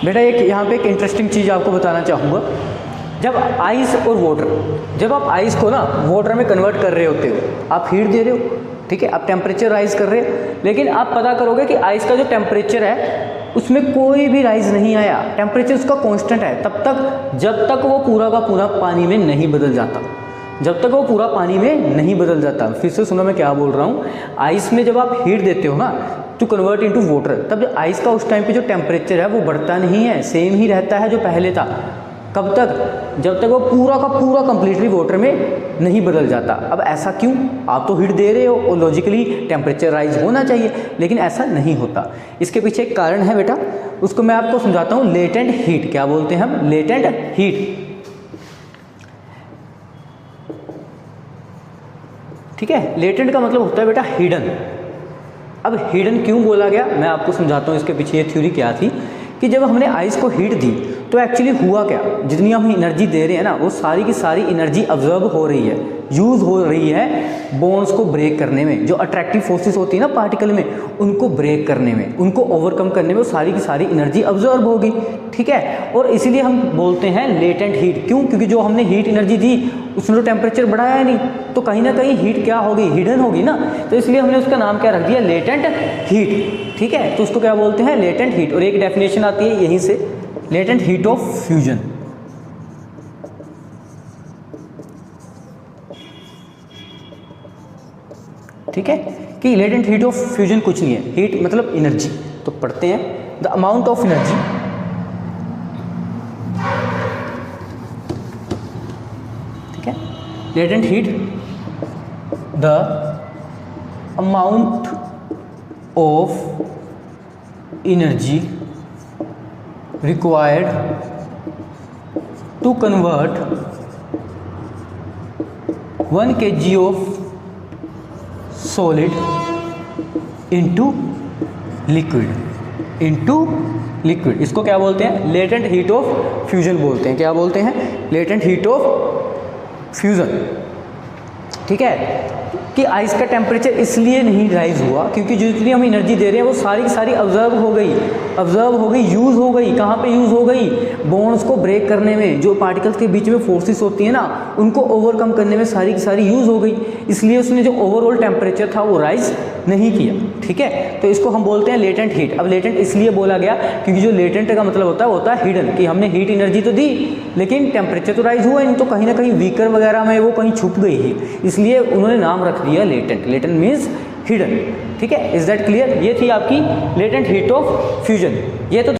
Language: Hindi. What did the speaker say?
बेटा एक यहाँ पे एक इंटरेस्टिंग चीज़ आपको बताना चाहूँगा। जब आइस और वाटर, जब आप आइस को ना वाटर में कन्वर्ट कर रहे होते हो, आप हीट दे रहे हो, ठीक है, आप टेम्परेचर राइज कर रहे हो, लेकिन आप पता करोगे कि आइस का जो टेम्परेचर है उसमें कोई भी राइज नहीं आया, टेम्परेचर उसका कांस्टेंट है तब तक जब तक वो पूरा का पूरा पानी में नहीं बदल जाता, जब तक वो पूरा पानी में नहीं बदल जाता। फिर से सुनो मैं क्या बोल रहा हूँ। आइस में जब आप हीट देते हो ना टू कन्वर्ट इनटू वाटर, तब जो आइस का उस टाइम पे जो टेम्परेचर है वो बढ़ता नहीं है, सेम ही रहता है जो पहले था। कब तक? जब तक वो पूरा का पूरा कंप्लीटली वाटर में नहीं बदल जाता। अब ऐसा क्यों? आप तो हीट दे रहे हो और लॉजिकली टेम्परेचर राइज होना चाहिए, लेकिन ऐसा नहीं होता। इसके पीछे एक कारण है बेटा, उसको मैं आपको समझाता हूँ। लेटेंट हीट, क्या बोलते हैं हम? लेटेंट हीट, ठीक है। लेटेंट का मतलब होता है बेटा हिडन। अब हिडन क्यों बोला गया मैं आपको समझाता हूँ। इसके पीछे ये थ्योरी क्या थी कि जब हमने आइस को हीट दी तो एक्चुअली हुआ क्या, जितनी हम एनर्जी दे रहे हैं ना वो सारी की सारी एनर्जी ऑब्जर्व हो रही है, यूज़ हो रही है बॉन्ड्स को ब्रेक करने में। जो अट्रैक्टिव फोर्सेस होती है ना पार्टिकल में, उनको ब्रेक करने में, उनको ओवरकम करने में वो सारी की सारी एनर्जी ऑब्जर्व होगी, ठीक है। और इसीलिए हम बोलते हैं लेटेंट हीट। क्यों? क्योंकि जो हमने हीट एनर्जी दी उसने तो टेम्परेचर बढ़ाया नहीं, तो कहीं ना कहीं हीट क्या होगी? हिडन होगी ना। तो इसलिए हमने उसका नाम क्या रख दिया? लेटेंट हीट, ठीक है। तो उसको क्या बोलते हैं? Latent heat. और एक डेफिनेशन आती है यहीं से, लेटेंट हीट ऑफ फ्यूजन। ठीक है कि लेटेंट हीट ऑफ फ्यूजन कुछ नहीं है, हीट मतलब एनर्जी। तो पढ़ते हैं द अमाउंट ऑफ एनर्जी, ठीक है। Latent heat the amount of energy required to convert 1 kg of solid into liquid। इसको क्या बोलते हैं? लेटेंट हीट ऑफ फ्यूजन बोलते हैं। क्या बोलते हैं? लेटेंट हीट ऑफ फ्यूजन, ठीक है। कि आइस का टेम्परेचर इसलिए नहीं राइज हुआ क्योंकि जितनी हम एनर्जी दे रहे हैं वो सारी की सारी ऑब्जर्व हो गई, यूज़ हो गई। कहाँ पे यूज़ हो गई? बॉन्ड्स को ब्रेक करने में, जो पार्टिकल्स के बीच में फोर्सेस होती है ना उनको ओवरकम करने में सारी की सारी यूज़ हो गई। इसलिए उसने जो ओवरऑल टेम्परेचर था वो राइज नहीं किया, ठीक है। तो इसको हम बोलते हैं लेटेंट हीट। अब लेटेंट इसलिए बोला गया क्योंकि जो लेटेंट का मतलब होता है हिडन, कि हमने हीट एनर्जी तो दी लेकिन टेम्परेचर तो राइज हुआ नहीं, तो कहीं ना कहीं वीकर वगैरह में वो कहीं छुप गई ही, इसलिए उन्होंने नाम रख दिया लेटेंट। लेटेंट मीन्स हिडन, ठीक है। Is that clear? ये थी आपकी लेटेंट हीट ऑफ फ्यूजन। ये तो